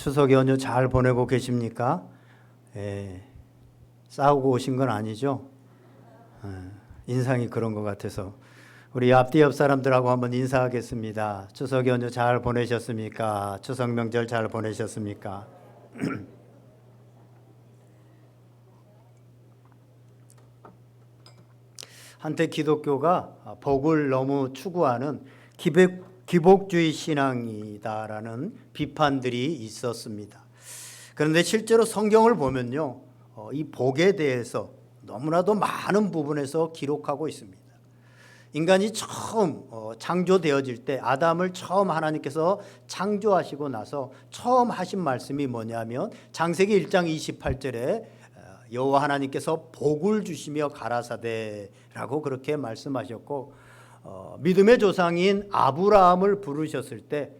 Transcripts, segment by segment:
추석 연휴 잘 보내고 계십니까? 싸우고 오신 건 아니죠? 인상이 그런 것 같아서 우리 앞뒤 옆 사람들하고 한번 인사하겠습니다. 추석 연휴 잘 보내셨습니까? 추석 명절 잘 보내셨습니까? 한때 기독교가 복을 너무 추구하는 기복주의 신앙이다라는 비판들이 있었습니다. 그런데 실제로 성경을 보면요, 이 복에 대해서 너무나도 많은 부분에서 기록하고 있습니다. 인간이 처음 창조되어질 때 아담을 처음 하나님께서 창조하시고 나서 처음 하신 말씀이 뭐냐면 창세기 1장 28절에 여호와 하나님께서 복을 주시며 가라사대라고 그렇게 말씀하셨고, 믿음의 조상인 아브라함을 부르셨을 때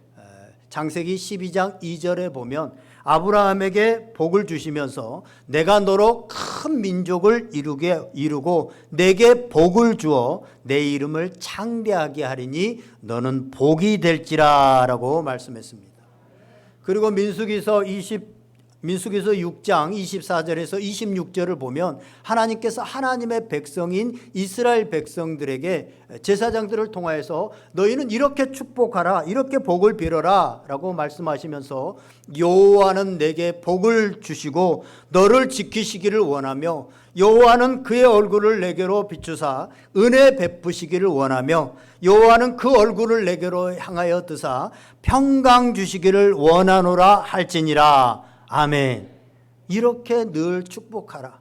창세기 12장 2절에 보면 아브라함에게 복을 주시면서 내가 너로 큰 민족을 이루고 내게 복을 주어 내 이름을 창대하게 하리니 너는 복이 될지라 라고 말씀했습니다. 그리고 민수기서 6장 24절에서 26절을 보면 하나님께서 하나님의 백성인 이스라엘 백성들에게 제사장들을 통하여서 너희는 이렇게 축복하라, 이렇게 복을 빌어라 라고 말씀하시면서 여호와는 내게 복을 주시고 너를 지키시기를 원하며 여호와는 그의 얼굴을 내게로 비추사 은혜 베푸시기를 원하며 여호와는 그 얼굴을 내게로 향하여 드사 평강 주시기를 원하노라 할지니라. 아멘. 이렇게 늘 축복하라.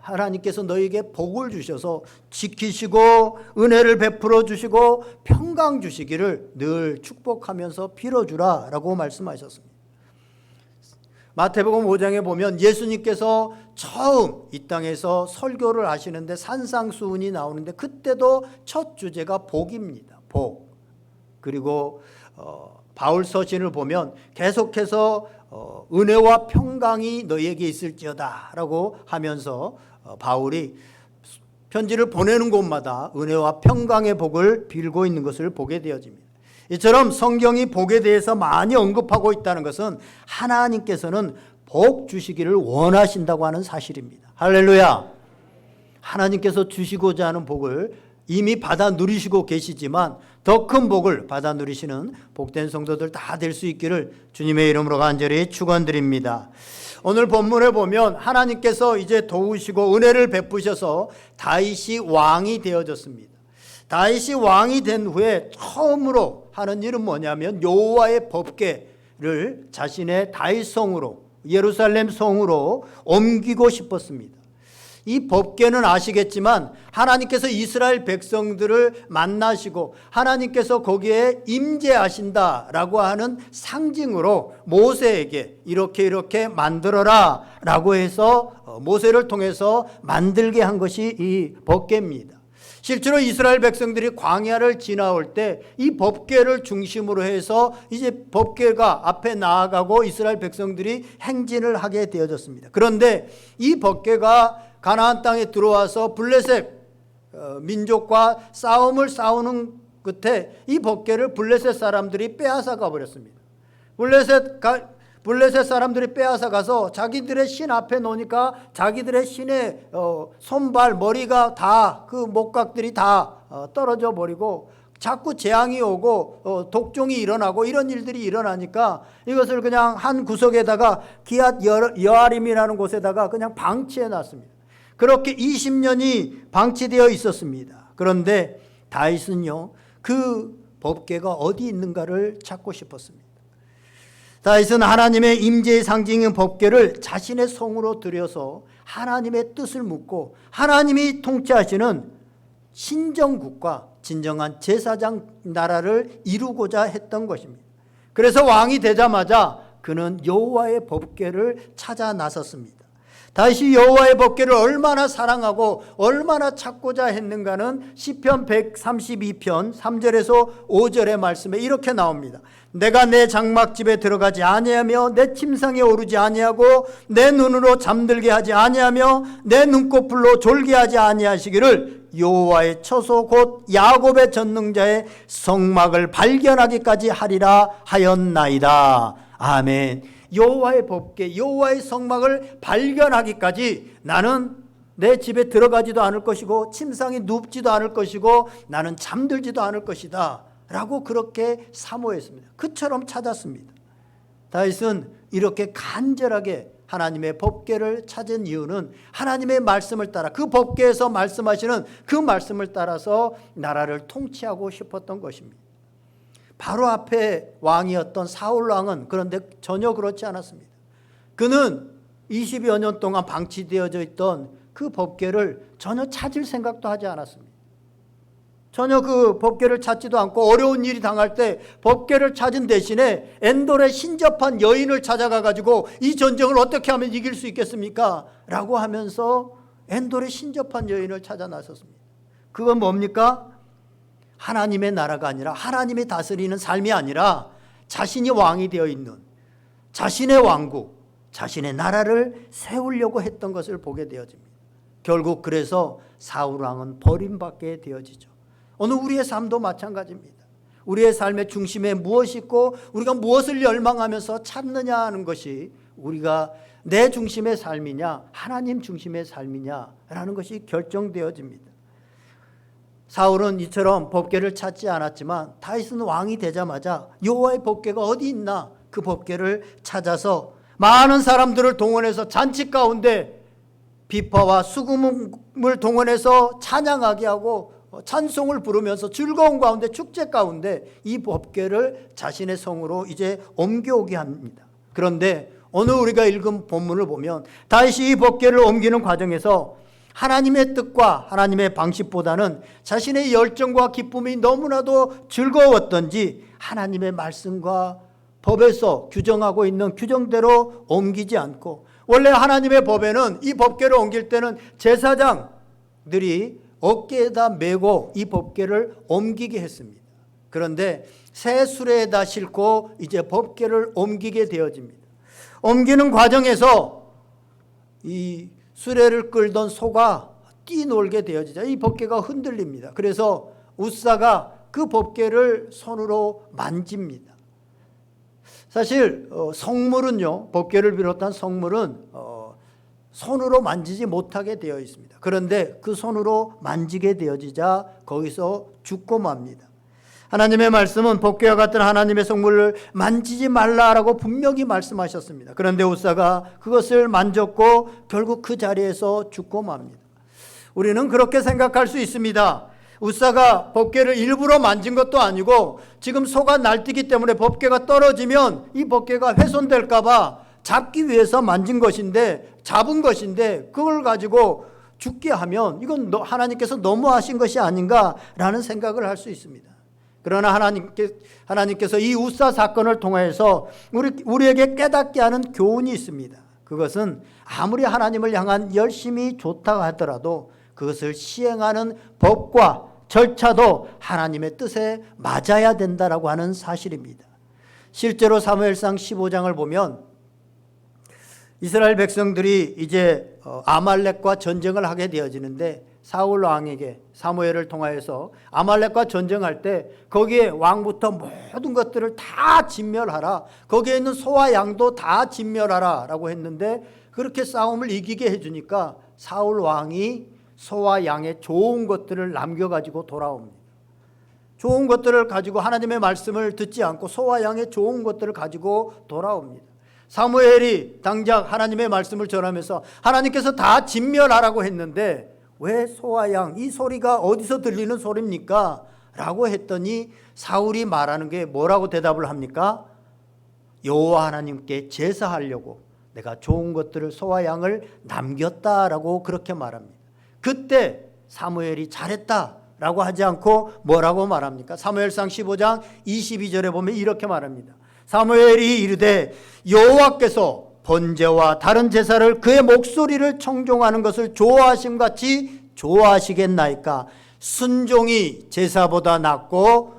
하나님께서 너에게 복을 주셔서 지키시고 은혜를 베풀어 주시고 평강 주시기를 늘 축복하면서 빌어주라 라고 말씀하셨습니다. 마태복음 5장에 보면 예수님께서 처음 이 땅에서 설교를 하시는데 산상수훈이 나오는데 그때도 첫 주제가 복입니다. 복. 그리고 바울 서신을 보면 계속해서 은혜와 평강이 너희에게 있을지어다 라고 하면서 바울이 편지를 보내는 곳마다 은혜와 평강의 복을 빌고 있는 것을 보게 되어집니다. 이처럼 성경이 복에 대해서 많이 언급하고 있다는 것은 하나님께서는 복 주시기를 원하신다고 하는 사실입니다. 할렐루야. 하나님께서 주시고자 하는 복을 이미 받아 누리시고 계시지만 더 큰 복을 받아 누리시는 복된 성도들 다 될 수 있기를 주님의 이름으로 간절히 축원드립니다. 오늘 본문에 보면 하나님께서 이제 도우시고 은혜를 베푸셔서 다윗이 왕이 되어졌습니다. 다윗이 왕이 된 후에 처음으로 하는 일은 뭐냐면 여호와의 법궤를 자신의 다윗 성으로 예루살렘 성으로 옮기고 싶었습니다. 이 법궤는 아시겠지만 하나님께서 이스라엘 백성들을 만나시고 하나님께서 거기에 임재하신다라고 하는 상징으로 모세에게 이렇게 만들어라 라고 해서 모세를 통해서 만들게 한 것이 이 법궤입니다. 실제로 이스라엘 백성들이 광야를 지나올 때 이 법궤를 중심으로 해서 이제 법궤가 앞에 나아가고 이스라엘 백성들이 행진을 하게 되어졌습니다. 그런데 이 법궤가 가나안 땅에 들어와서 블레셋 민족과 싸우는 끝에 이 법궤를 블레셋 사람들이 빼앗아 가버렸습니다. 블레셋 사람들이 빼앗아 가서 자기들의 신 앞에 놓으니까 자기들의 신의 손발 머리가 다 그 목각들이 다 떨어져 버리고 자꾸 재앙이 오고 독종이 일어나고 이런 일들이 일어나니까 이것을 그냥 한 구석에다가 기앗 여아림이라는 곳에다가 그냥 방치해 놨습니다. 그렇게 20년이 방치되어 있었습니다. 그런데 다윗은요, 그 법궤가 어디 있는가를 찾고 싶었습니다. 다윗은 하나님의 임재의 상징인 법궤를 자신의 성으로 들여서 하나님의 뜻을 묻고 하나님이 통치하시는 신정국가, 진정한 제사장 나라를 이루고자 했던 것입니다. 그래서 왕이 되자마자 그는 여호와의 법궤를 찾아 나섰습니다. 다윗이 여호와의 법궤를 얼마나 사랑하고 얼마나 찾고자 했는가는 시편 132편 3절에서 5절의 말씀에 이렇게 나옵니다. 내가 내 장막집에 들어가지 아니하며 내 침상에 오르지 아니하고 내 눈으로 잠들게 하지 아니하며 내 눈꺼풀로 졸게 하지 아니하시기를 여호와의 처소 곧 야곱의 전능자의 성막을 발견하기까지 하리라 하였나이다. 아멘. 여호와의 법궤, 여호와의 성막을 발견하기까지 나는 내 집에 들어가지도 않을 것이고 침상에 눕지도 않을 것이고 나는 잠들지도 않을 것이다 라고 그렇게 사모했습니다. 그처럼 찾았습니다. 다윗은 이렇게 간절하게 하나님의 법궤를 찾은 이유는 하나님의 말씀을 따라, 그 법궤에서 말씀하시는 그 말씀을 따라서 나라를 통치하고 싶었던 것입니다. 바로 앞에 왕이었던 사울 왕은 그런데 전혀 그렇지 않았습니다. 그는 20여 년 동안 방치되어져 있던 그 법궤를 전혀 찾을 생각도 하지 않았습니다. 전혀 그 법궤를 찾지도 않고 어려운 일이 당할 때 법궤를 찾은 대신에 엔돌에 신접한 여인을 찾아가 가지고 이 전쟁을 어떻게 하면 이길 수 있겠습니까? 라고 하면서 엔돌에 신접한 여인을 찾아 나섰습니다. 그건 뭡니까? 하나님의 나라가 아니라, 하나님이 다스리는 삶이 아니라 자신이 왕이 되어 있는 자신의 왕국, 자신의 나라를 세우려고 했던 것을 보게 되어집니다. 결국 그래서 사울 왕은 버림받게 되어지죠. 오늘 우리의 삶도 마찬가지입니다. 우리의 삶의 중심에 무엇이 있고 우리가 무엇을 열망하면서 찾느냐 하는 것이 우리가 내 중심의 삶이냐 하나님 중심의 삶이냐라는 것이 결정되어집니다. 사울은 이처럼 법궤를 찾지 않았지만 다윗은 왕이 되자마자 여호와의 법궤가 어디 있나 그 법궤를 찾아서 많은 사람들을 동원해서 잔치 가운데 비파와 수금을 동원해서 찬양하게 하고 찬송을 부르면서 즐거운 가운데, 축제 가운데 이 법궤를 자신의 성으로 이제 옮겨오게 합니다. 그런데 오늘 우리가 읽은 본문을 보면 다윗이 이 법궤를 옮기는 과정에서 하나님의 뜻과 하나님의 방식보다는 자신의 열정과 기쁨이 너무나도 즐거웠던지 하나님의 말씀과 법에서 규정하고 있는 규정대로 옮기지 않고, 원래 하나님의 법에는 이 법궤를 옮길 때는 제사장들이 어깨에다 메고 이 법궤를 옮기게 했습니다. 그런데 새 수레에다 싣고 이제 법궤를 옮기게 되어집니다. 옮기는 과정에서 이 수레를 끌던 소가 뛰놀게 되어지자 이 법궤가 흔들립니다. 그래서 웃사가 그 법궤를 손으로 만집니다. 사실 성물은요, 법궤를 비롯한 성물은 손으로 만지지 못하게 되어 있습니다. 그런데 그 손으로 만지게 되어지자 거기서 죽고 맙니다. 하나님의 말씀은 법궤와 같은 하나님의 성물을 만지지 말라라고 분명히 말씀하셨습니다. 그런데 웃사가 그것을 만졌고 결국 그 자리에서 죽고 맙니다. 우리는 그렇게 생각할 수 있습니다. 웃사가 법궤를 일부러 만진 것도 아니고 지금 소가 날뛰기 때문에 법궤가 떨어지면 이 법궤가 훼손될까 봐 잡기 위해서 만진 것인데, 잡은 것인데 그걸 가지고 죽게 하면 이건 하나님께서 너무하신 것이 아닌가라는 생각을 할 수 있습니다. 그러나 하나님께서 이 웃사 사건을 통해서 우리에게 깨닫게 하는 교훈이 있습니다. 그것은 아무리 하나님을 향한 열심이 좋다고 하더라도 그것을 시행하는 법과 절차도 하나님의 뜻에 맞아야 된다라고 하는 사실입니다. 실제로 사무엘상 15장을 보면 이스라엘 백성들이 이제 아말렉과 전쟁을 하게 되어지는데 사울 왕에게 사무엘을 통하여서 아말렉과 전쟁할 때 거기에 왕부터 모든 것들을 다 진멸하라, 거기에 있는 소와 양도 다 진멸하라 라고 했는데 그렇게 싸움을 이기게 해주니까 사울 왕이 소와 양의 좋은 것들을 남겨가지고 돌아옵니다. 좋은 것들을 가지고 하나님의 말씀을 듣지 않고 소와 양의 좋은 것들을 가지고 돌아옵니다. 사무엘이 당장 하나님의 말씀을 전하면서 하나님께서 다 진멸하라고 했는데 왜 소와 양, 이 소리가 어디서 들리는 소리입니까? 라고 했더니 사울이 말하는 게 뭐라고 대답을 합니까? 여호와 하나님께 제사하려고 내가 좋은 것들을, 소와 양을 남겼다라고 그렇게 말합니다. 그때 사무엘이 잘했다라고 하지 않고 뭐라고 말합니까? 사무엘상 15장 22절에 보면 이렇게 말합니다. 사무엘이 이르되 여호와께서 번제와 다른 제사를 그의 목소리를 청종하는 것을 좋아하심 같이 좋아하시겠나이까? 순종이 제사보다 낫고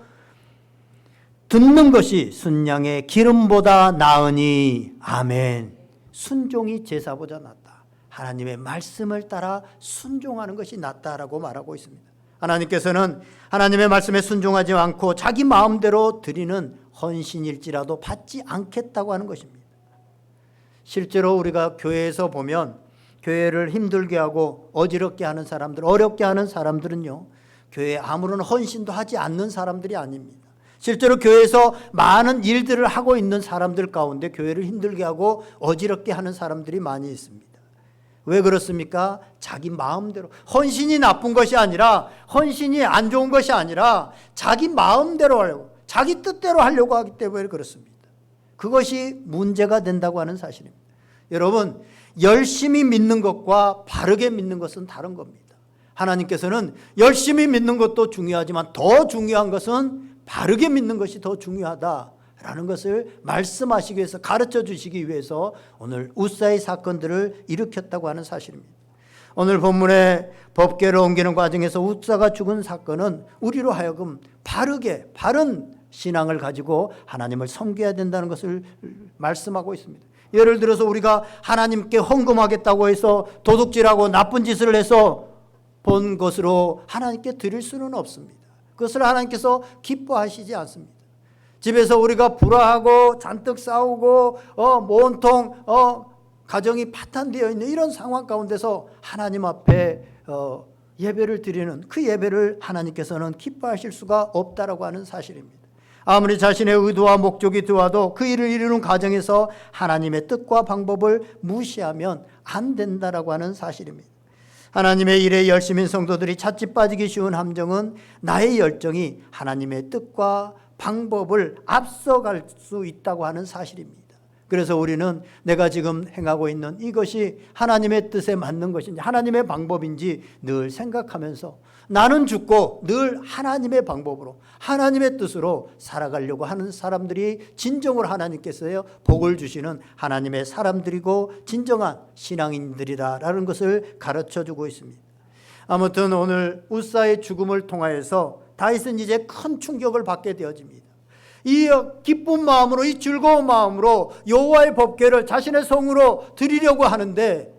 듣는 것이 순양의 기름보다 나으니. 아멘. 순종이 제사보다 낫다. 하나님의 말씀을 따라 순종하는 것이 낫다라고 말하고 있습니다. 하나님께서는 하나님의 말씀에 순종하지 않고 자기 마음대로 드리는 헌신일지라도 받지 않겠다고 하는 것입니다. 실제로 우리가 교회에서 보면 교회를 힘들게 하고 어지럽게 하는 사람들, 어렵게 하는 사람들은요, 교회에 아무런 헌신도 하지 않는 사람들이 아닙니다. 실제로 교회에서 많은 일들을 하고 있는 사람들 가운데 교회를 힘들게 하고 어지럽게 하는 사람들이 많이 있습니다. 왜 그렇습니까? 자기 마음대로. 헌신이 나쁜 것이 아니라, 헌신이 안 좋은 것이 아니라 자기 마음대로 하려고, 자기 뜻대로 하려고 하기 때문에 그렇습니다. 그것이 문제가 된다고 하는 사실입니다. 여러분, 열심히 믿는 것과 바르게 믿는 것은 다른 겁니다. 하나님께서는 열심히 믿는 것도 중요하지만 더 중요한 것은 바르게 믿는 것이 더 중요하다라는 것을 말씀하시기 위해서, 가르쳐 주시기 위해서 오늘 우사의 사건들을 일으켰다고 하는 사실입니다. 오늘 본문의 법궤를 옮기는 과정에서 우사가 죽은 사건은 우리로 하여금 바르게, 바른 신앙을 가지고 하나님을 섬겨야 된다는 것을 말씀하고 있습니다. 예를 들어서 우리가 하나님께 헌금하겠다고 해서 도둑질하고 나쁜 짓을 해서 본 것으로 하나님께 드릴 수는 없습니다. 그것을 하나님께서 기뻐하시지 않습니다. 집에서 우리가 불화하고 잔뜩 싸우고 온통 가정이 파탄되어 있는 이런 상황 가운데서 하나님 앞에 예배를 드리는 그 예배를 하나님께서는 기뻐하실 수가 없다라고 하는 사실입니다. 아무리 자신의 의도와 목적이 좋아도 그 일을 이루는 과정에서 하나님의 뜻과 방법을 무시하면 안 된다라고 하는 사실입니다. 하나님의 일에 열심인 성도들이 찾지 빠지기 쉬운 함정은 나의 열정이 하나님의 뜻과 방법을 앞서갈 수 있다고 하는 사실입니다. 그래서 우리는 내가 지금 행하고 있는 이것이 하나님의 뜻에 맞는 것인지 하나님의 방법인지 늘 생각하면서 나는 죽고 늘 하나님의 방법으로 하나님의 뜻으로 살아가려고 하는 사람들이 진정으로 하나님께서요 복을 주시는 하나님의 사람들이고 진정한 신앙인들이다라는 것을 가르쳐주고 있습니다. 아무튼 오늘 우사의 죽음을 통하여서 다윗은 이제 큰 충격을 받게 되어집니다. 이 기쁜 마음으로, 이 즐거운 마음으로 여호와의 법궤를 자신의 성으로 드리려고 하는데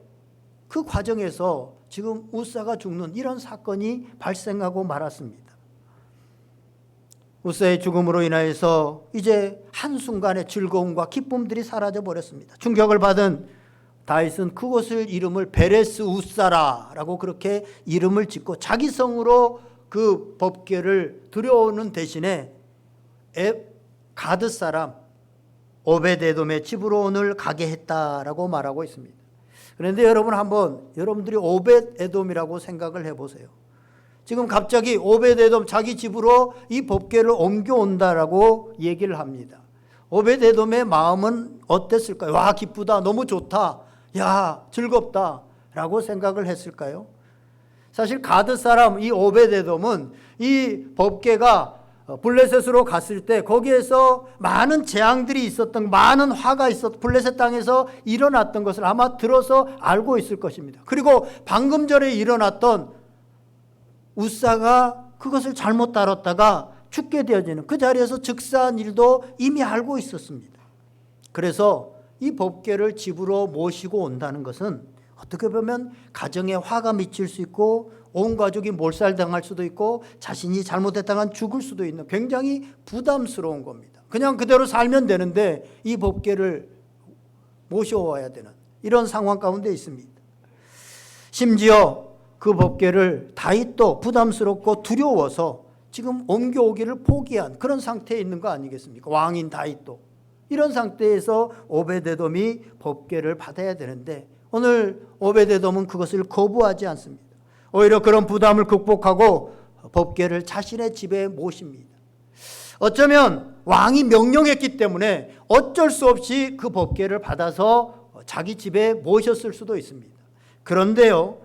그 과정에서 지금 우사가 죽는 이런 사건이 발생하고 말았습니다. 우사의 죽음으로 인하여서 이제 한순간에 즐거움과 기쁨들이 사라져 버렸습니다. 충격을 받은 다윗은 그곳을 이름을 베레스 우사라라고 그렇게 이름을 짓고 자기 성으로 그 법궤를 들여오는 대신에 가드 사람 오벳에돔의 집으로 오늘 가게 했다라고 말하고 있습니다. 그런데 여러분 한번 여러분들이 오벳에돔이라고 생각을 해보세요. 지금 갑자기 오벳에돔 자기 집으로 이 법궤를 옮겨온다라고 얘기를 합니다. 오벳에돔의 마음은 어땠을까요? 와, 기쁘다, 너무 좋다, 야, 즐겁다 라고 생각을 했을까요? 사실 가드 사람 이 오벳에돔은 이 법궤가 블레셋으로 갔을 때 거기에서 많은 재앙들이 있었던, 많은 화가 블레셋 땅에서 일어났던 것을 아마 들어서 알고 있을 것입니다. 그리고 방금 전에 일어났던 우사가 그것을 잘못 다뤘다가 죽게 되어지는 그 자리에서 즉사한 일도 이미 알고 있었습니다. 그래서 이 법궤를 집으로 모시고 온다는 것은 어떻게 보면 가정에 화가 미칠 수 있고 온 가족이 몰살당할 수도 있고 자신이 잘못했다간 죽을 수도 있는 굉장히 부담스러운 겁니다. 그냥 그대로 살면 되는데 이 법궤를 모셔와야 되는 이런 상황 가운데 있습니다. 심지어 그 법궤를 다윗도 부담스럽고 두려워서 지금 옮겨오기를 포기한 그런 상태에 있는 거 아니겠습니까? 왕인 다윗도. 이런 상태에서 오벳에돔이 법궤를 받아야 되는데 오늘 오벳에돔은 그것을 거부하지 않습니다. 오히려 그런 부담을 극복하고 법궤를 자신의 집에 모십니다. 어쩌면 왕이 명령했기 때문에 어쩔 수 없이 그 법궤를 받아서 자기 집에 모셨을 수도 있습니다. 그런데요,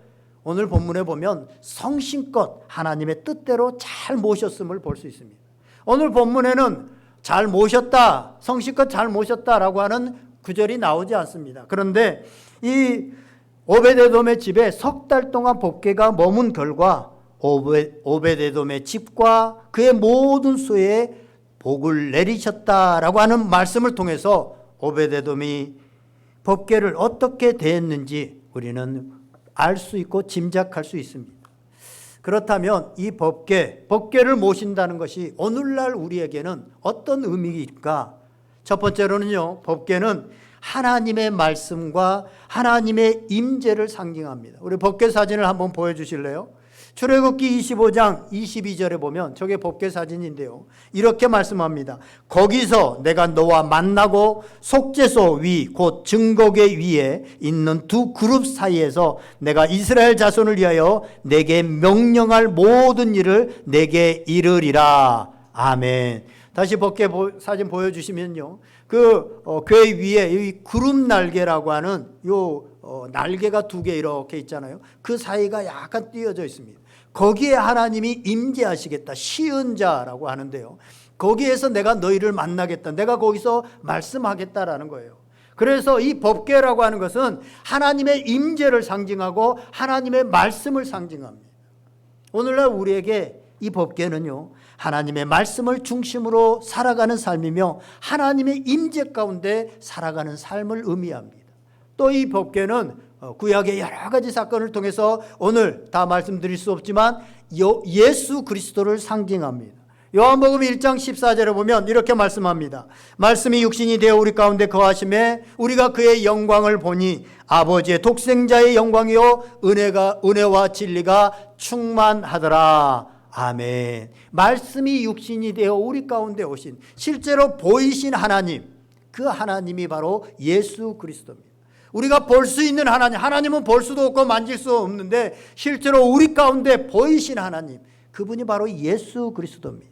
오늘 본문에 보면 성심껏 하나님의 뜻대로 잘 모셨음을 볼 수 있습니다. 오늘 본문에는 잘 모셨다, 성심껏 잘 모셨다라고 하는 구절이 나오지 않습니다. 그런데 이 오벳에돔의 집에 석 달 동안 법궤가 머문 결과 오벳에돔의 집과 그의 모든 수에 복을 내리셨다라고 하는 말씀을 통해서 오벳에돔이 법궤를 어떻게 대했는지 우리는 알 수 있고 짐작할 수 있습니다. 그렇다면 이 법궤를 모신다는 것이 오늘날 우리에게는 어떤 의미일까? 첫 번째로는요, 법궤는 하나님의 말씀과 하나님의 임재를 상징합니다. 우리 법궤 사진을 한번 보여주실래요? 출애굽기 25장 22절에 보면 저게 법궤 사진인데요. 이렇게 말씀합니다. 거기서 내가 너와 만나고 속죄소 위 곧 증거궤 위에 있는 두 그룹 사이에서 내가 이스라엘 자손을 위하여 내게 명령할 모든 일을 내게 이르리라. 아멘. 다시 법궤 사진 보여주시면요. 궤 위에 이 구름 날개라고 하는 날개가 두 개 이렇게 있잖아요. 그 사이가 약간 띄어져 있습니다. 거기에 하나님이 임재하시겠다. 시은자라고 하는데요. 거기에서 내가 너희를 만나겠다. 내가 거기서 말씀하겠다라는 거예요. 그래서 이 법궤라고 하는 것은 하나님의 임재를 상징하고 하나님의 말씀을 상징합니다. 오늘날 우리에게 이 법궤는요, 하나님의 말씀을 중심으로 살아가는 삶이며 하나님의 임재 가운데 살아가는 삶을 의미합니다. 또 이 법궤는 구약의 여러 가지 사건을 통해서 오늘 다 말씀드릴 수 없지만 예수 그리스도를 상징합니다. 요한복음 1장 14절에 보면 이렇게 말씀합니다. 말씀이 육신이 되어 우리 가운데 거하심에 우리가 그의 영광을 보니 아버지의 독생자의 영광이요 은혜와 진리가 충만하더라. 아멘. 말씀이 육신이 되어 우리 가운데 오신 실제로 보이신 하나님, 그 하나님이 바로 예수 그리스도입니다. 우리가 볼 수 있는 하나님은 볼 수도 없고 만질 수 없는데 실제로 우리 가운데 보이신 하나님, 그분이 바로 예수 그리스도입니다.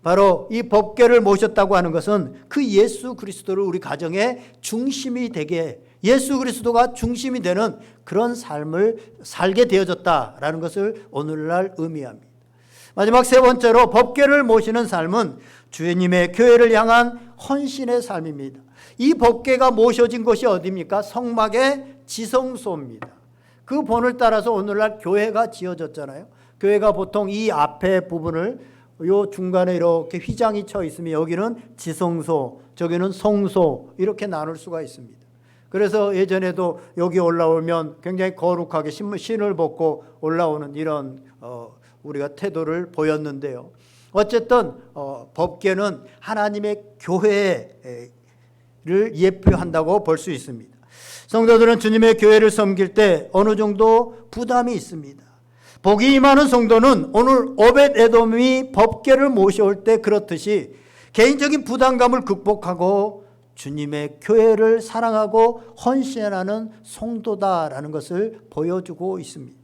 바로 이 법궤를 모셨다고 하는 것은 그 예수 그리스도를 우리 가정의 중심이 되게, 예수 그리스도가 중심이 되는 그런 삶을 살게 되어졌다라는 것을 오늘날 의미합니다. 마지막 세 번째로 법궤를 모시는 삶은 주님의 교회를 향한 헌신의 삶입니다. 이 법궤가 모셔진 곳이 어디입니까? 성막의 지성소입니다. 그 본을 따라서 오늘날 교회가 지어졌잖아요. 교회가 보통 이 앞에 부분을 요 중간에 이렇게 휘장이 쳐 있으면 여기는 지성소, 저기는 성소 이렇게 나눌 수가 있습니다. 그래서 예전에도 여기 올라오면 굉장히 거룩하게 신을 벗고 올라오는 이런 우리가 태도를 보였는데요. 어쨌든 법궤는 하나님의 교회를 예표한다고 볼 수 있습니다. 성도들은 주님의 교회를 섬길 때 어느 정도 부담이 있습니다. 복이 임하는 성도는 오늘 오벳에돔이 법궤를 모셔올 때 그렇듯이 개인적인 부담감을 극복하고 주님의 교회를 사랑하고 헌신하는 성도다라는 것을 보여주고 있습니다.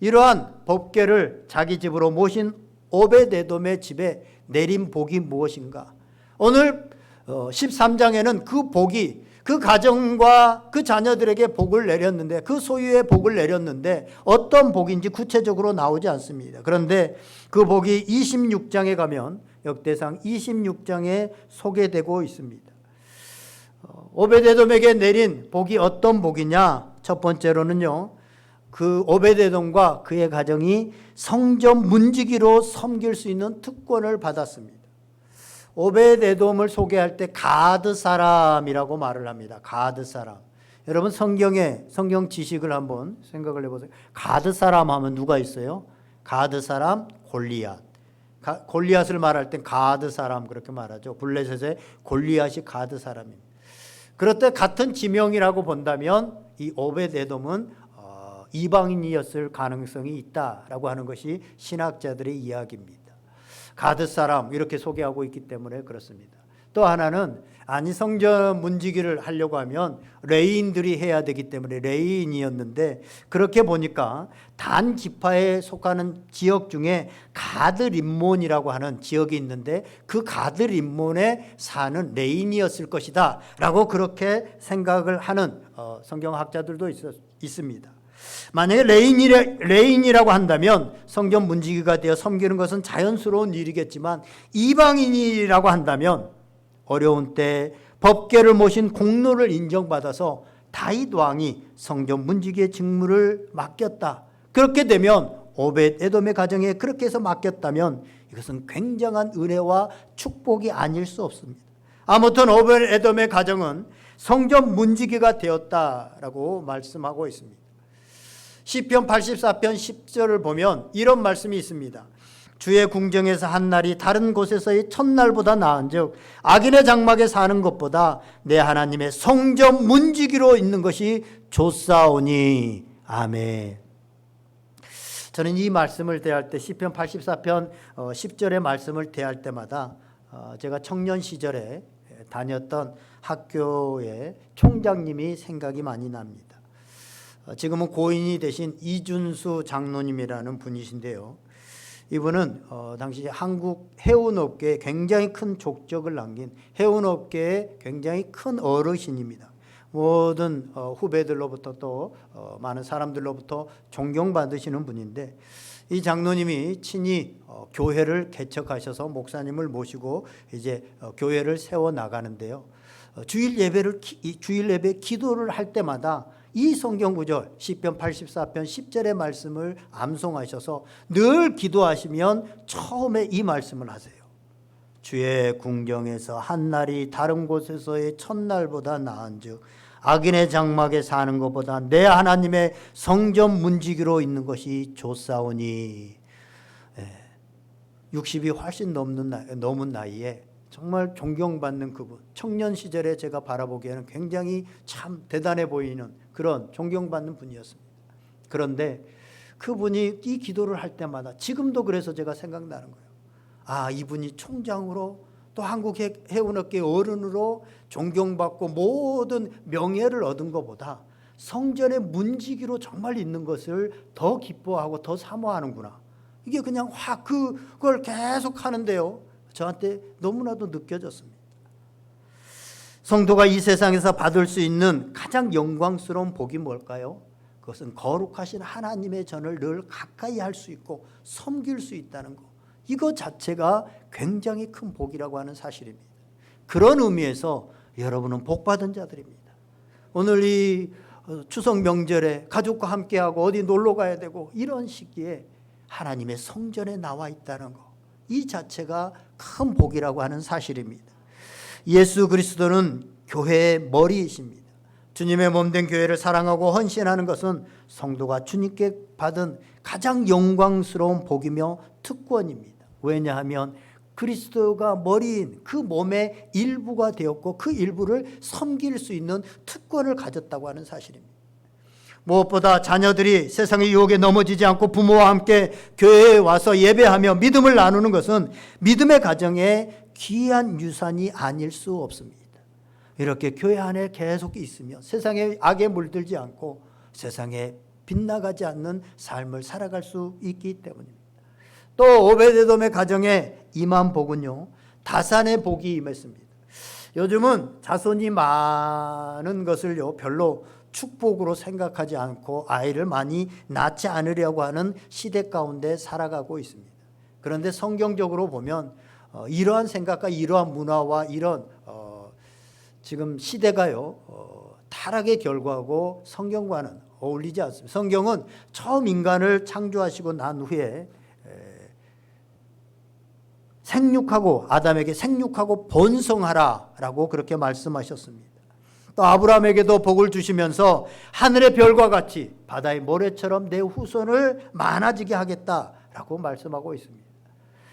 이러한 법궤를 자기 집으로 모신 오벳에돔의 집에 내린 복이 무엇인가? 오늘 13장에는 그 복이 그 가정과 그 자녀들에게 복을 내렸는데, 그 소유의 복을 내렸는데 어떤 복인지 구체적으로 나오지 않습니다. 그런데 그 복이 26장에 가면 역대상 26장에 소개되고 있습니다. 오벳에돔에게 내린 복이 어떤 복이냐? 첫 번째로는요, 그 오벳에돔과 그의 가정이 성전 문지기로 섬길 수 있는 특권을 받았습니다. 오벳에돔을 소개할 때 가드 사람이라고 말을 합니다. 가드 사람. 여러분 성경 지식을 한번 생각을 해보세요. 가드 사람 하면 누가 있어요? 가드 사람 골리앗. 골리앗을 말할 땐 가드 사람 그렇게 말하죠. 블레셋의 골리앗이 가드 사람입니다. 그럴 때 같은 지명이라고 본다면 이 오벳에돔은 이방인이었을 가능성이 있다라고 하는 것이 신학자들의 이야기입니다. 가드 사람 이렇게 소개하고 있기 때문에 그렇습니다. 또 하나는 성전 문지기를 하려고 하면 레위인들이 해야 되기 때문에 레위인이었는데, 그렇게 보니까 단 지파에 속하는 지역 중에 가드 림몬이라고 하는 지역이 있는데 그 가드 림몬에 사는 레위인이었을 것이다 라고 그렇게 생각을 하는 성경학자들도 있습니다. 만약에 레인이라고 한다면 성전 문지기가 되어 섬기는 것은 자연스러운 일이겠지만, 이방인이라고 한다면 어려운 때 법궤를 모신 공로를 인정받아서 다윗 왕이 성전 문지기의 직무를 맡겼다. 그렇게 되면 오벳에돔의 가정에 그렇게 해서 맡겼다면 이것은 굉장한 은혜와 축복이 아닐 수 없습니다. 아무튼 오벳에돔의 가정은 성전 문지기가 되었다라고 말씀하고 있습니다. 시편 84편 10절을 보면 이런 말씀이 있습니다. 주의 궁정에서 한 날이 다른 곳에서의 첫날보다 나은즉 악인의 장막에 사는 것보다 내 하나님의 성전 문지기로 있는 것이 좋사오니. 아멘. 저는 이 말씀을 대할 때 시편 84편 10절의 말씀을 대할 때마다 제가 청년 시절에 다녔던 학교의 총장님이 생각이 많이 납니다. 지금은 고인이 되신 이준수 장로님이라는 분이신데요. 이분은 당시 한국 해운업계에 굉장히 큰 족적을 남긴 해운업계의 굉장히 큰 어르신입니다. 모든 후배들로부터 또 많은 사람들로부터 존경받으시는 분인데, 이 장로님이 친히 교회를 개척하셔서 목사님을 모시고 이제 교회를 세워 나가는데요. 주일 예배 기도를 할 때마다 이 성경 구절 시편 84편 10절의 말씀을 암송하셔서 늘 기도하시면 처음에 이 말씀을 하세요. 주의 궁정에서 한 날이 다른 곳에서의 첫날보다 나은즉 악인의 장막에 사는 것보다 내 하나님의 성전 문지기로 있는 것이 좋사오니. 60이 훨씬 넘은 나이에 정말 존경받는 그분, 청년 시절에 제가 바라보기에는 굉장히 참 대단해 보이는 그런 존경받는 분이었습니다. 그런데 그분이 이 기도를 할 때마다 지금도 그래서 제가 생각나는 거예요. 아, 이분이 총장으로 또 한국 해운업계 어른으로 존경받고 모든 명예를 얻은 것보다 성전의 문지기로 정말 있는 것을 더 기뻐하고 더 사모하는구나. 이게 그냥 확 그걸 계속 하는데요. 저한테 너무나도 느껴졌습니다. 성도가 이 세상에서 받을 수 있는 가장 영광스러운 복이 뭘까요? 그것은 거룩하신 하나님의 전을 늘 가까이 할 수 있고 섬길 수 있다는 것. 이거 자체가 굉장히 큰 복이라고 하는 사실입니다. 그런 의미에서 여러분은 복받은 자들입니다. 오늘 이 추석 명절에 가족과 함께하고 어디 놀러 가야 되고 이런 시기에 하나님의 성전에 나와 있다는 것, 이 자체가 큰 복이라고 하는 사실입니다. 예수 그리스도는 교회의 머리이십니다. 주님의 몸된 교회를 사랑하고 헌신하는 것은 성도가 주님께 받은 가장 영광스러운 복이며 특권입니다. 왜냐하면 그리스도가 머리인 그 몸의 일부가 되었고 그 일부를 섬길 수 있는 특권을 가졌다고 하는 사실입니다. 무엇보다 자녀들이 세상의 유혹에 넘어지지 않고 부모와 함께 교회에 와서 예배하며 믿음을 나누는 것은 믿음의 가정의 귀한 유산이 아닐 수 없습니다. 이렇게 교회 안에 계속 있으며 세상의 악에 물들지 않고 세상에 빗나가지 않는 삶을 살아갈 수 있기 때문입니다. 또 오베데돔의 가정에 임한 복은요, 다산의 복이 임했습니다. 요즘은 자손이 많은 것을요 별로 축복으로 생각하지 않고 아이를 많이 낳지 않으려고 하는 시대 가운데 살아가고 있습니다. 그런데 성경적으로 보면 이러한 생각과 이러한 문화와 이런 지금 시대가요 타락의 결과고 성경과는 어울리지 않습니다. 성경은 처음 인간을 창조하시고 난 후에 생육하고 아담에게 생육하고 번성하라라고 그렇게 말씀하셨습니다. 또 아브라함에게도 복을 주시면서 하늘의 별과 같이 바다의 모래처럼 내 후손을 많아지게 하겠다라고 말씀하고 있습니다.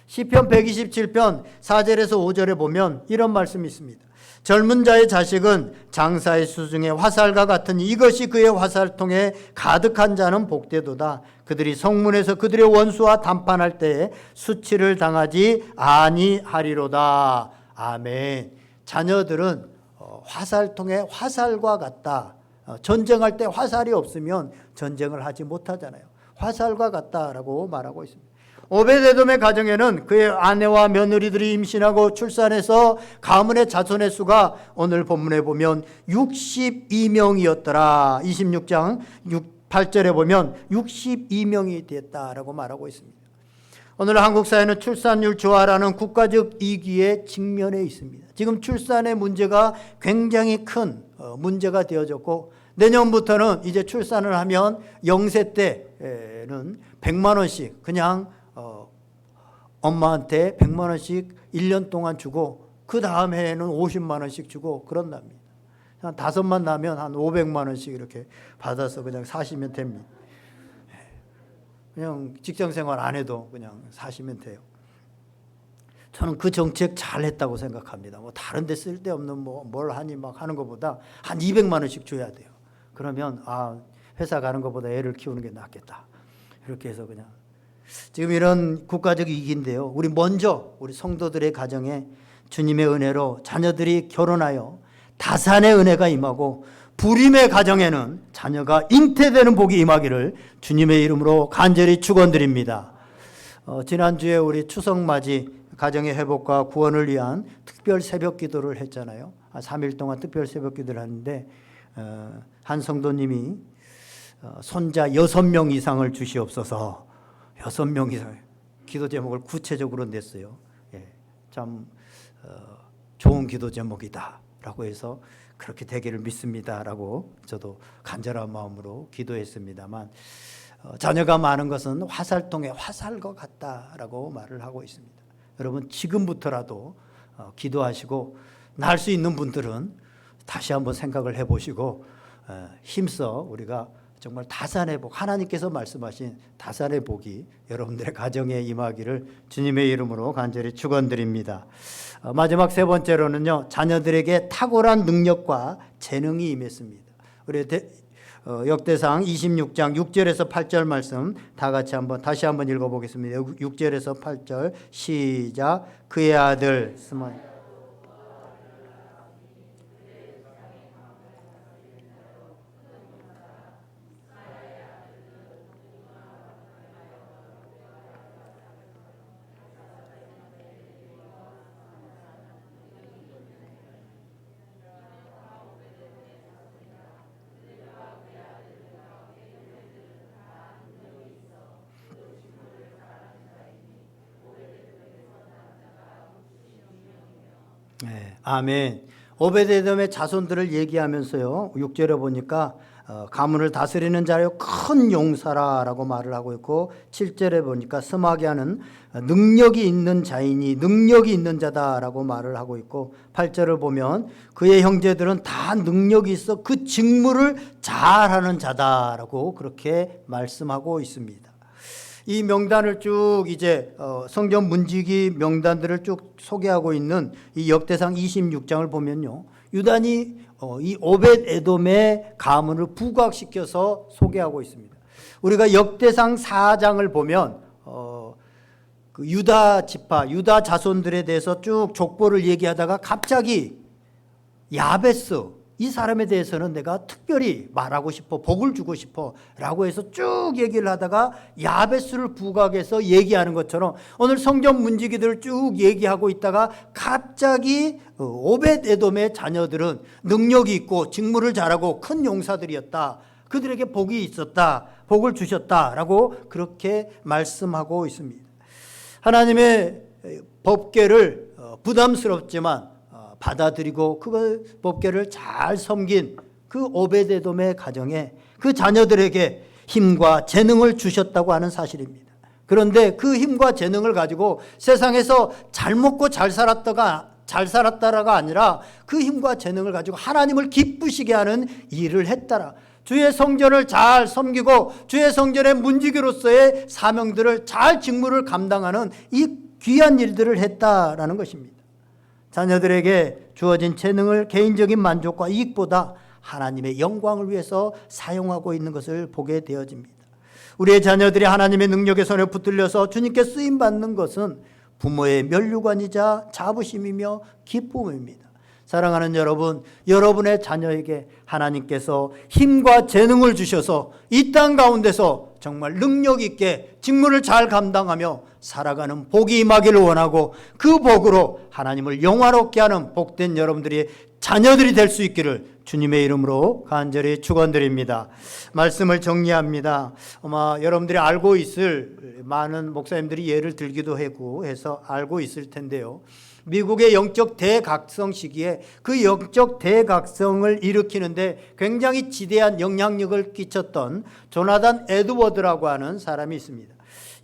시편 127편 4절에서 5절에 보면 이런 말씀이 있습니다. 젊은 자의 자식은 장사의 수중에 화살과 같으니 이것이 그의 화살통에 가득한 자는 복되도다. 그들이 성문에서 그들의 원수와 담판할 때에 수치를 당하지 아니하리로다. 아멘. 자녀들은 화살통에 화살과 같다. 전쟁할 때 화살이 없으면 전쟁을 하지 못하잖아요. 화살과 같다라고 말하고 있습니다. 오베데돔의 가정에는 그의 아내와 며느리들이 임신하고 출산해서 가문의 자손의 수가 오늘 본문에 보면 62명이었더라. 26장 8절에 보면 62명이 됐다라고 말하고 있습니다. 오늘 한국 사회는 출산율 저하라는 국가적 위기에 직면해 있습니다. 지금 출산의 문제가 굉장히 큰 문제가 되어졌고 내년부터는 이제 출산을 하면 0세 때는 100만 원씩 그냥 엄마한테 100만 원씩 1년 동안 주고 그 다음 해에는 50만 원씩 주고 그런답니다. 한 5만 나면 한 500만 원씩 이렇게 받아서 그냥 사시면 됩니다. 그냥 직장 생활 안 해도 그냥 사시면 돼요. 저는 그 정책 잘했다고 생각합니다. 뭐 다른 데 쓸데없는 뭘 하니 막 하는 것보다 한 200만 원씩 줘야 돼요. 그러면 회사 가는 것보다 애를 키우는 게 낫겠다. 이렇게 해서 그냥 지금 이런 국가적 위기인데요. 우리 먼저 우리 성도들의 가정에 주님의 은혜로 자녀들이 결혼하여 다산의 은혜가 임하고 불임의 가정에는 자녀가 잉태되는 복이 임하기를 주님의 이름으로 간절히 축원드립니다. 지난주에 우리 추석맞이 가정의 회복과 구원을 위한 특별 새벽 기도를 했잖아요. 3일 동안 특별 새벽 기도를 하는데 한 성도님이 손자 6명 이상을 주시옵소서. 6명 이상 기도 제목을 구체적으로 냈어요. 참 좋은 기도 제목이다 라고 해서 그렇게 되기를 믿습니다 라고 저도 간절한 마음으로 기도했습니다만 자녀가 많은 것은 화살통의 화살과 같다라고 말을 하고 있습니다. 여러분 지금부터라도 기도하시고 날 수 있는 분들은 다시 한번 생각을 해보시고 힘써 우리가 정말 다산의 복, 하나님께서 말씀하신 다산의 복이 여러분들의 가정에 임하기를 주님의 이름으로 간절히 축원드립니다. 마지막 세 번째로는요, 자녀들에게 탁월한 능력과 재능이 임했습니다. 우리 역대상 26장 6절에서 8절 말씀 다 같이 다시 한번 읽어보겠습니다. 6절에서 8절 시작. 그의 아들 스마일 아멘. 오베데돔의 자손들을 얘기하면서요 6절에 보니까 가문을 다스리는 자요 큰 용사라라고 말을 하고 있고 7절에 보니까 스마게 하는 능력이 있는 자이니 능력이 있는 자다라고 말을 하고 있고 8절을 보면 그의 형제들은 다 능력이 있어 그 직무를 잘하는 자다라고 그렇게 말씀하고 있습니다. 이 명단을 쭉 이제 성경 문지기 명단들을 쭉 소개하고 있는 이 역대상 26장을 보면요. 유단이 이 오벳 에돔의 가문을 부각시켜서 소개하고 있습니다. 우리가 역대상 4장을 보면 그 유다 지파, 유다 자손들에 대해서 쭉 족보를 얘기하다가 갑자기 야베스 이 사람에 대해서는 내가 특별히 말하고 싶어, 복을 주고 싶어 라고 해서 쭉 얘기를 하다가 야베스를 부각해서 얘기하는 것처럼 오늘 성경 문지기들을 쭉 얘기하고 있다가 갑자기 오벳 에돔의 자녀들은 능력이 있고 직무를 잘하고 큰 용사들이었다. 그들에게 복이 있었다. 복을 주셨다라고 그렇게 말씀하고 있습니다. 하나님의 법궤를 부담스럽지만 받아들이고 그 법궤를 잘 섬긴 그 오베데돔의 가정에 그 자녀들에게 힘과 재능을 주셨다고 하는 사실입니다. 그런데 그 힘과 재능을 가지고 세상에서 잘 먹고 잘 살았다라가 아니라 그 힘과 재능을 가지고 하나님을 기쁘시게 하는 일을 했다라. 주의 성전을 잘 섬기고 주의 성전의 문지기로서의 사명들을 잘 직무를 감당하는 이 귀한 일들을 했다라는 것입니다. 자녀들에게 주어진 재능을 개인적인 만족과 이익보다 하나님의 영광을 위해서 사용하고 있는 것을 보게 되어집니다. 우리의 자녀들이 하나님의 능력의 손에 붙들려서 주님께 쓰임받는 것은 부모의 면류관이자 자부심이며 기쁨입니다. 사랑하는 여러분, 여러분의 자녀에게 하나님께서 힘과 재능을 주셔서 이 땅 가운데서 정말 능력 있게 직무를 잘 감당하며 살아가는 복이 임하기를 원하고 그 복으로 하나님을 영화롭게 하는 복된 여러분들이 자녀들이 될 수 있기를 주님의 이름으로 간절히 축원드립니다. 말씀을 정리합니다. 아마 여러분들이 알고 있을 많은 목사님들이 예를 들기도 하고 해서 알고 있을 텐데요. 미국의 영적 대각성 시기에 그 영적 대각성을 일으키는데 굉장히 지대한 영향력을 끼쳤던 조나단 에드워드라고 하는 사람이 있습니다.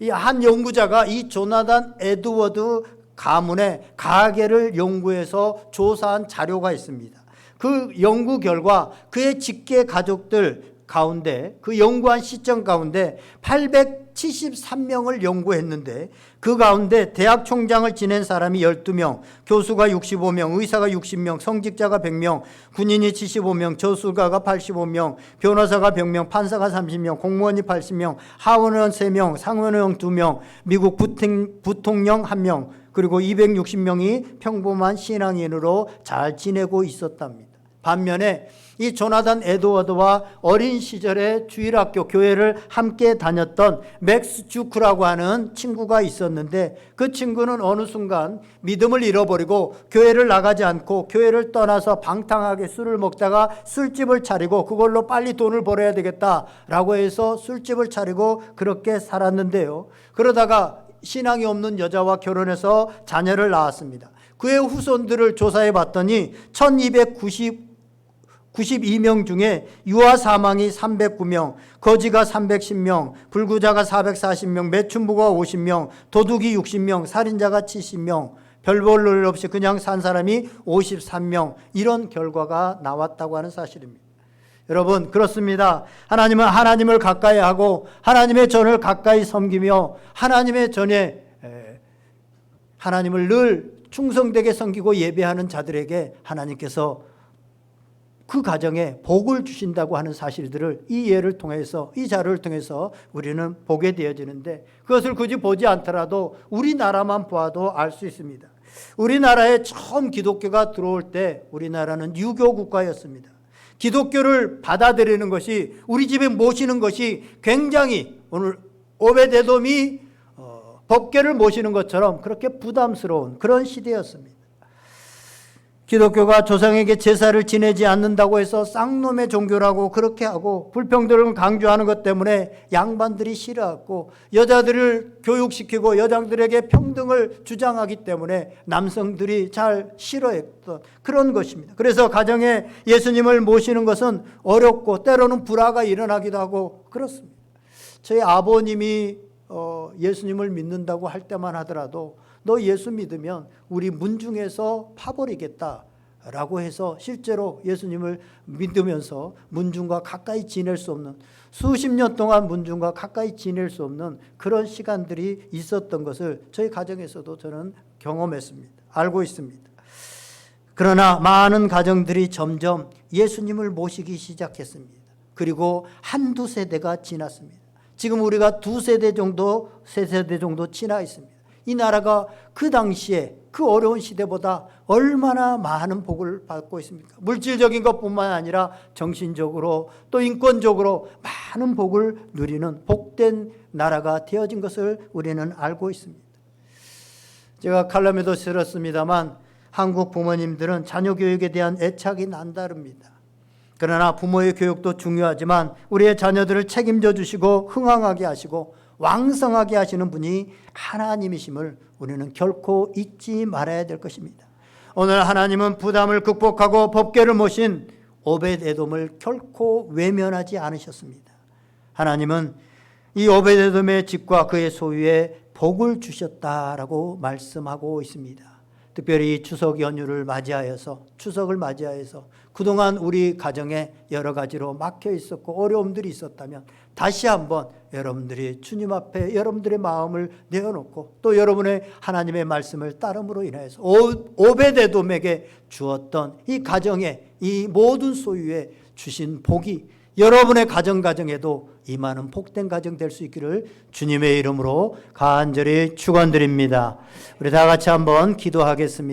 이 한 연구자가 이 조나단 에드워드 가문의 가계를 연구해서 조사한 자료가 있습니다. 그 연구 결과 그의 직계 가족들 가운데, 그 연구한 시점 가운데 873명을 연구했는데 그 가운데 대학 총장을 지낸 사람이 12명, 교수가 65명, 의사가 60명, 성직자가 100명, 군인이 75명, 저술가가 85명, 변호사가 100명, 판사가 30명, 공무원이 80명, 하원의원 3명, 상원의원 2명, 미국 부통령 1명, 그리고 260명이 평범한 신앙인으로 잘 지내고 있었답니다. 반면에 이 조나단 에드워드와 어린 시절에 주일학교 교회를 함께 다녔던 맥스 주크라고 하는 친구가 있었는데 그 친구는 어느 순간 믿음을 잃어버리고 교회를 나가지 않고 교회를 떠나서 방탕하게 술을 먹다가 술집을 차리고 그걸로 빨리 돈을 벌어야 되겠다라고 해서 술집을 차리고 그렇게 살았는데요. 그러다가 신앙이 없는 여자와 결혼해서 자녀를 낳았습니다. 그의 후손들을 조사해 봤더니 1292명 중에 유아 사망이 309명, 거지가 310명, 불구자가 440명, 매춘부가 50명, 도둑이 60명, 살인자가 70명, 별 볼 일 없이 그냥 산 사람이 53명, 이런 결과가 나왔다고 하는 사실입니다. 여러분, 그렇습니다. 하나님은 하나님을 가까이 하고 하나님의 전을 가까이 섬기며 하나님의 전에 하나님을 늘 충성되게 섬기고 예배하는 자들에게 하나님께서 그 가정에 복을 주신다고 하는 사실들을 이 예를 통해서, 이 자료를 통해서 우리는 보게 되어지는데 그것을 굳이 보지 않더라도 우리나라만 보아도 알 수 있습니다. 우리나라에 처음 기독교가 들어올 때 우리나라는 유교 국가였습니다. 기독교를 받아들이는 것이, 우리 집에 모시는 것이 굉장히 오늘 오베데돔이 법궤를 모시는 것처럼 그렇게 부담스러운 그런 시대였습니다. 기독교가 조상에게 제사를 지내지 않는다고 해서 쌍놈의 종교라고 그렇게 하고 불평등을 강조하는 것 때문에 양반들이 싫어하고 여자들을 교육시키고 여자들에게 평등을 주장하기 때문에 남성들이 잘 싫어했던 그런 것입니다. 그래서 가정에 예수님을 모시는 것은 어렵고 때로는 불화가 일어나기도 하고 그렇습니다. 저희 아버님이 예수님을 믿는다고 할 때만 하더라도 너 예수 믿으면 우리 문중에서 파버리겠다라고 해서 실제로 예수님을 믿으면서 문중과 가까이 지낼 수 없는, 수십 년 동안 문중과 가까이 지낼 수 없는 그런 시간들이 있었던 것을 저희 가정에서도 저는 경험했습니다. 알고 있습니다. 그러나 많은 가정들이 점점 예수님을 모시기 시작했습니다. 그리고 한두 세대가 지났습니다. 지금 우리가 두 세대 정도, 세 세대 정도 지나 있습니다. 이 나라가 그 당시에 그 어려운 시대보다 얼마나 많은 복을 받고 있습니까? 물질적인 것뿐만 아니라 정신적으로 또 인권적으로 많은 복을 누리는 복된 나라가 되어진 것을 우리는 알고 있습니다. 제가 칼럼에도 실었습니다만 한국 부모님들은 자녀 교육에 대한 애착이 남다릅니다. 그러나 부모의 교육도 중요하지만 우리의 자녀들을 책임져 주시고 흥황하게 하시고 왕성하게 하시는 분이 하나님이심을 우리는 결코 잊지 말아야 될 것입니다. 오늘 하나님은 부담을 극복하고 법궤를 모신 오벳에돔을 결코 외면하지 않으셨습니다. 하나님은 이 오벳에돔의 집과 그의 소유에 복을 주셨다라고 말씀하고 있습니다. 특별히 추석 연휴를 맞이하여서, 추석을 맞이하여서 그동안 우리 가정에 여러 가지로 막혀 있었고 어려움들이 있었다면 다시 한번 여러분들이 주님 앞에 여러분들의 마음을 내어놓고 또 여러분의 하나님의 말씀을 따름으로 인하여서 오벳에돔에게 주었던 이 가정에, 이 모든 소유에 주신 복이 여러분의 가정에도 임하는 복된 가정 될 수 있기를 주님의 이름으로 간절히 축원드립니다. 우리 다 같이 한번 기도하겠습니다.